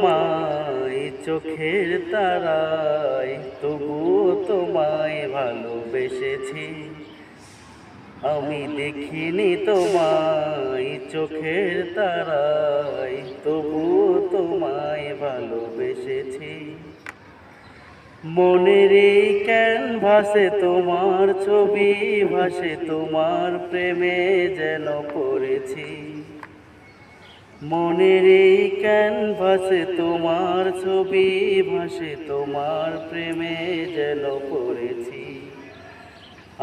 তোমায় চোখের তারায়, তবুও তোমায় ভালোবেসেছি। আমি দেখিনি তোমায় চোখের তারায়, তবুও তোমায় ভালোবেসেছি। মনের এই ক্যানভাসে তোমার ছবি ভাসে, তোমার প্রেমে যেন পড়েছি। মনের এই ক্যানভাসে তোমার ছবি ভাসে, তোমার প্রেমে যেন পড়েছি।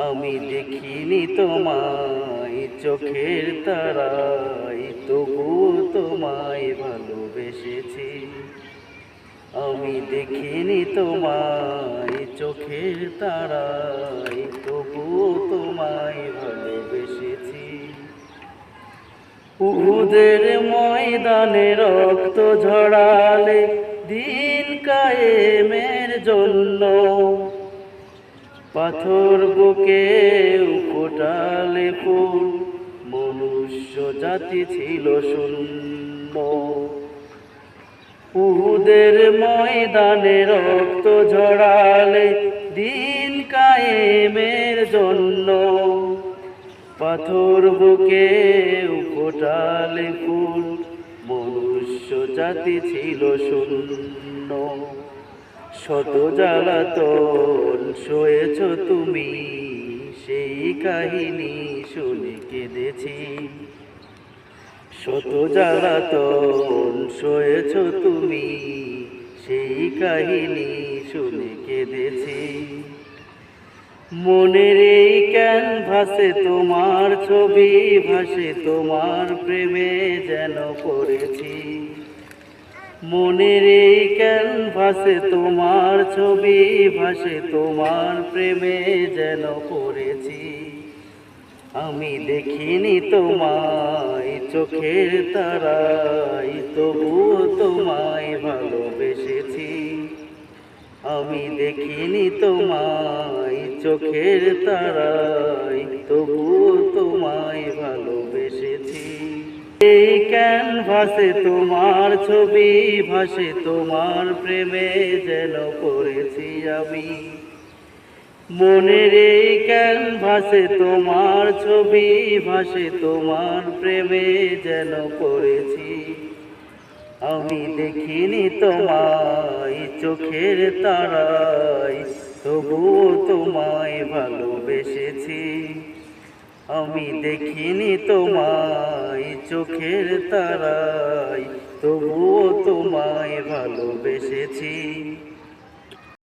আমি দেখিনি তোমায় চোখের তারায়, তবুও তোমায় ভালোবেসেছি। আমি দেখিনি তোমায় চোখের তারায়, তবুও তোমায় ভালোবেসেছি। উহুদের ময়দানে রক্ত ঝরালে দিন কায়েমের জন্য, পাথর বুকে ফোটালে ফুল, মনুষ্য জাতি ছিল শূন্য। উহুদের ময়দানে রক্ত ঝরালে দিন কায়েমের জন্য, পাথর বুকে ফোটালে ফুল, মনুষ্য জাতি ছিল শূন্য। শত জ্বালাতন সয়েছ তুমি, সেই কাহিনী শুনে কেঁদেছি। শত জ্বালাতন সয়েছ তুমি, সেই কাহিনী শুনে কেঁদেছি। মনের এই ক্যানভাসে তোমার ছবি ভাসে, তোমার প্রেমে যেন পড়েছি। মনের এই ক্যানভাসে তোমার ছবি ভাসে, তোমার প্রেমে যেন পড়েছি। আমি দেখিনি তোমায় চোখের তারায়, তবুও তোমায় ভালোবেসেছি। আমি দেখিনি তোমায় চোখের তারায়, তবুও তোমায় ভালোবেসেছি। এই ক্যানভাসে তোমার ছবি ভাসে, তোমার প্রেমে যেন পড়েছি আমি। মনের এই ক্যানভাসে তোমার ছবি ভাসে, তোমার প্রেমে যেন পড়েছি। আমি দেখিনি তোমায় চোখের তারায়, তবুও তোমায় ভালোবেসেছি। আমি দেখিনি তোমায় চোখের তারায়, তবুও তোমায় ভালোবেসেছি।